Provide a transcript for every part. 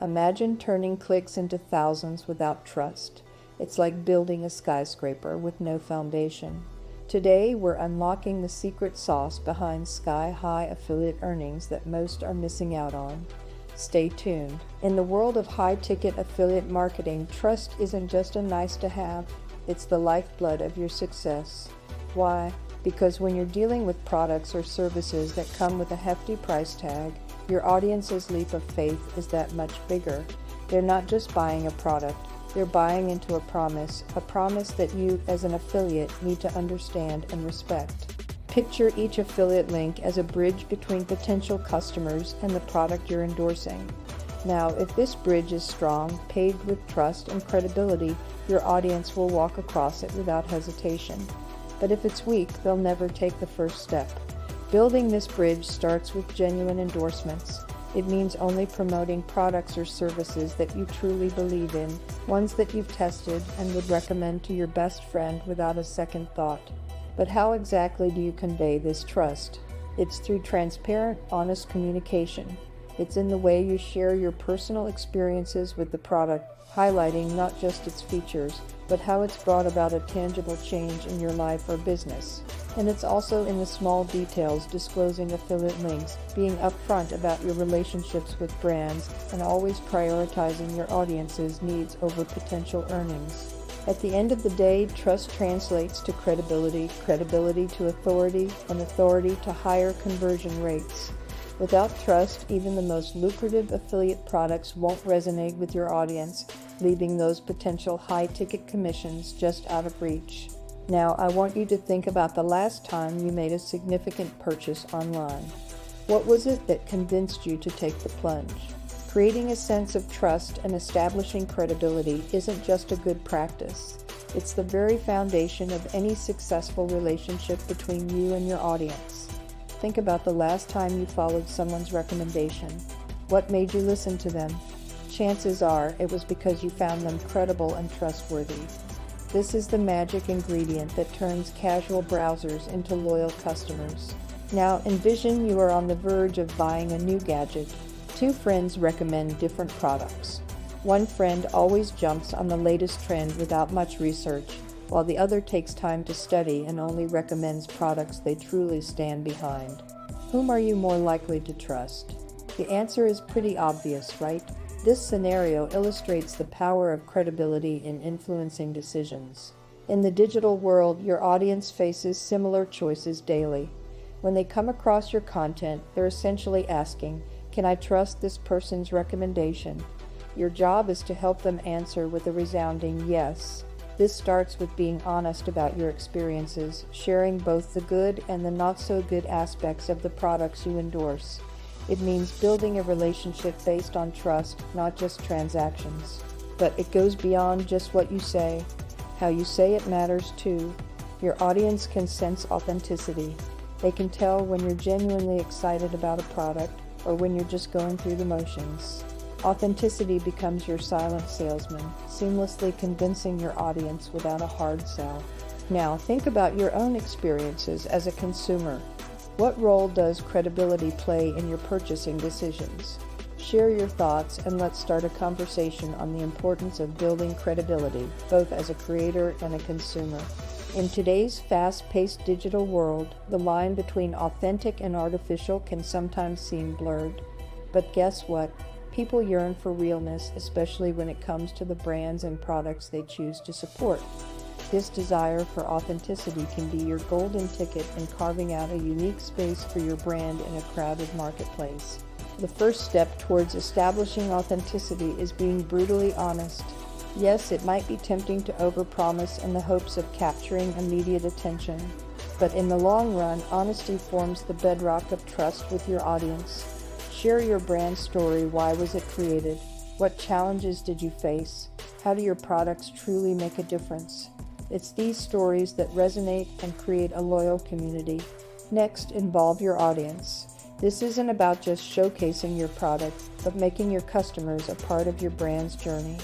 Imagine turning clicks into thousands without trust. It's like building a skyscraper with no foundation. Today, we're unlocking the secret sauce behind sky-high affiliate earnings that most are missing out on. Stay tuned. In the world of high-ticket affiliate marketing, trust isn't just a nice-to-have, it's the lifeblood of your success. Why? Because when you're dealing with products or services that come with a hefty price tag, your audience's leap of faith is that much bigger. They're not just buying a product, they're buying into a promise that you as an affiliate need to understand and respect. Picture each affiliate link as a bridge between potential customers and the product you're endorsing. Now, if this bridge is strong, paved with trust and credibility, your audience will walk across it without hesitation. But if it's weak, they'll never take the first step. Building this bridge starts with genuine endorsements. It means only promoting products or services that you truly believe in, ones that you've tested and would recommend to your best friend without a second thought. But how exactly do you convey this trust? It's through transparent, honest communication. It's in the way you share your personal experiences with the product, highlighting not just its features, but how it's brought about a tangible change in your life or business. And it's also in the small details, disclosing affiliate links, being upfront about your relationships with brands, and always prioritizing your audience's needs over potential earnings. At the end of the day, trust translates to credibility, credibility to authority, and authority to higher conversion rates. Without trust, even the most lucrative affiliate products won't resonate with your audience, leaving those potential high-ticket commissions just out of reach. Now, I want you to think about the last time you made a significant purchase online. What was it that convinced you to take the plunge? Creating a sense of trust and establishing credibility isn't just a good practice. It's the very foundation of any successful relationship between you and your audience. Think about the last time you followed someone's recommendation. What made you listen to them? Chances are it was because you found them credible and trustworthy. This is the magic ingredient that turns casual browsers into loyal customers. Now envision you are on the verge of buying a new gadget. Two friends recommend different products. One friend always jumps on the latest trend without much research, while the other takes time to study and only recommends products they truly stand behind. Whom are you more likely to trust? The answer is pretty obvious, right? This scenario illustrates the power of credibility in influencing decisions. In the digital world, your audience faces similar choices daily. When they come across your content, they're essentially asking, "Can I trust this person's recommendation?" Your job is to help them answer with a resounding yes. This starts with being honest about your experiences, sharing both the good and the not-so-good aspects of the products you endorse. It means building a relationship based on trust, not just transactions. But it goes beyond just what you say. How you say it matters too. Your audience can sense authenticity. They can tell when you're genuinely excited about a product or when you're just going through the motions. Authenticity becomes your silent salesman, seamlessly convincing your audience without a hard sell. Now, think about your own experiences as a consumer. What role does credibility play in your purchasing decisions? Share your thoughts and let's start a conversation on the importance of building credibility, both as a creator and a consumer. In today's fast-paced digital world, the line between authentic and artificial can sometimes seem blurred. But guess what? People yearn for realness, especially when it comes to the brands and products they choose to support. This desire for authenticity can be your golden ticket in carving out a unique space for your brand in a crowded marketplace. The first step towards establishing authenticity is being brutally honest. Yes, it might be tempting to overpromise in the hopes of capturing immediate attention, but in the long run, honesty forms the bedrock of trust with your audience. Share your brand story. Why was it created? What challenges did you face? How do your products truly make a difference? It's these stories that resonate and create a loyal community. Next, involve your audience. This isn't about just showcasing your product, but making your customers a part of your brand's journey.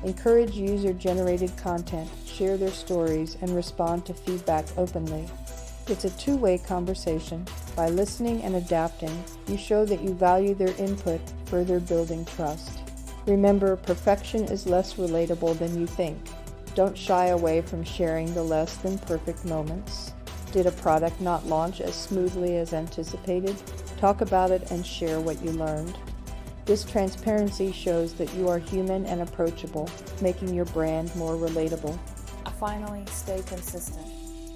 Encourage user-generated content, share their stories, and respond to feedback openly. It's a two-way conversation. By listening and adapting, you show that you value their input, further building trust. Remember, perfection is less relatable than you think. Don't shy away from sharing the less than perfect moments. Did a product not launch as smoothly as anticipated? Talk about it and share what you learned. This transparency shows that you are human and approachable, making your brand more relatable. Finally, stay consistent.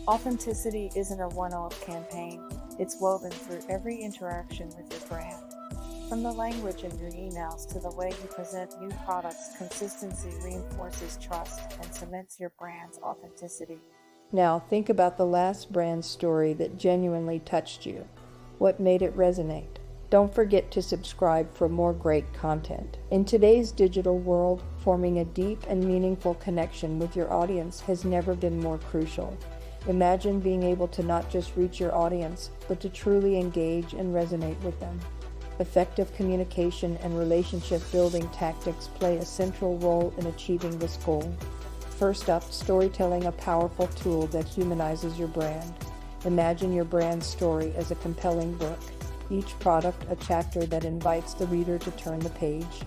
Authenticity isn't a one-off campaign. It's woven through every interaction with your brand. From the language in your emails to the way you present new products, consistency reinforces trust and cements your brand's authenticity. Now, think about the last brand story that genuinely touched you. What made it resonate? Don't forget to subscribe for more great content. In today's digital world, forming a deep and meaningful connection with your audience has never been more crucial. Imagine being able to not just reach your audience, but to truly engage and resonate with them. Effective communication and relationship building tactics play a central role in achieving this goal. First up, storytelling, a powerful tool that humanizes your brand. Imagine your brand story as a compelling book. Each product a chapter that invites the reader to turn the page.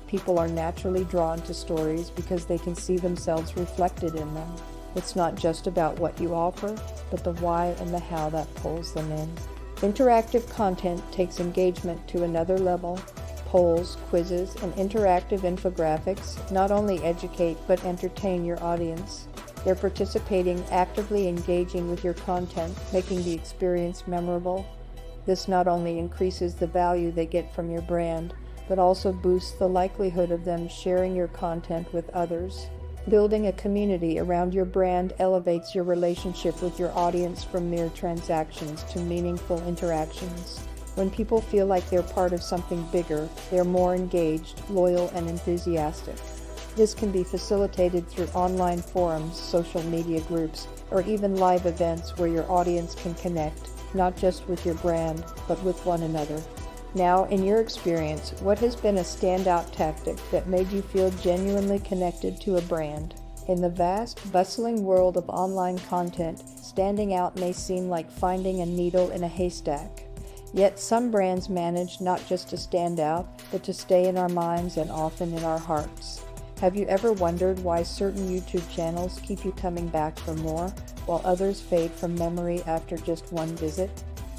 People are naturally drawn to stories because they can see themselves reflected in them. It's not just about what you offer, but the why and the how that pulls them in. Interactive content takes engagement to another level. Polls, quizzes, and interactive infographics not only educate but entertain your audience. They're participating, actively engaging with your content, making the experience memorable. This not only increases the value they get from your brand, but also boosts the likelihood of them sharing your content with others. Building a community around your brand elevates your relationship with your audience from mere transactions to meaningful interactions. When people feel like they're part of something bigger, they're more engaged, loyal, and enthusiastic. This can be facilitated through online forums, social media groups, or even live events where your audience can connect, not just with your brand, but with one another. Now, in your experience, what has been a standout tactic that made you feel genuinely connected to a brand? In the vast, bustling world of online content, standing out may seem like finding a needle in a haystack. Yet some brands manage not just to stand out, but to stay in our minds and often in our hearts. Have you ever wondered why certain YouTube channels keep you coming back for more, while others fade from memory after just one visit?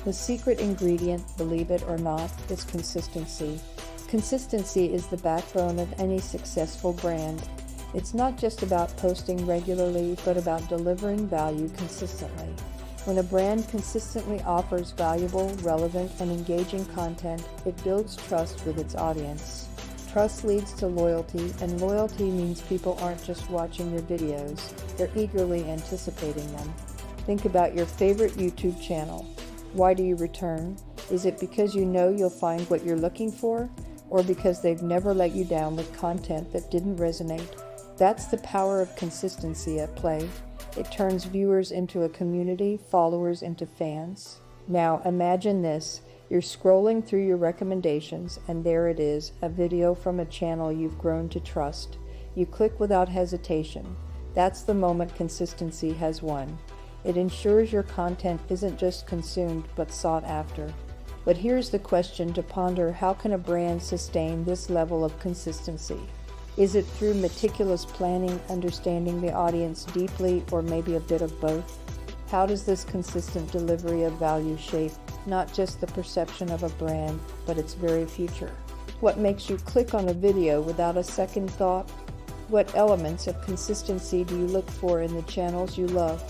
The secret ingredient, believe it or not, is consistency. Consistency is the backbone of any successful brand. It's not just about posting regularly, but about delivering value consistently. When a brand consistently offers valuable, relevant, and engaging content, it builds trust with its audience. Trust leads to loyalty, and loyalty means people aren't just watching your videos, they're eagerly anticipating them. Think about your favorite YouTube channel. Why do you return? Is it because you know you'll find what you're looking for, or because they've never let you down with content that didn't resonate? That's the power of consistency at play. It turns viewers into a community, followers into fans. Now imagine this. You're scrolling through your recommendations, and there it is, a video from a channel you've grown to trust. You click without hesitation. That's the moment consistency has won. It ensures your content isn't just consumed, but sought after. But here's the question to ponder: how can a brand sustain this level of consistency? Is it through meticulous planning, understanding the audience deeply, or maybe a bit of both? How does this consistent delivery of value shape not just the perception of a brand, but its very future? What makes you click on a video without a second thought? What elements of consistency do you look for in the channels you love?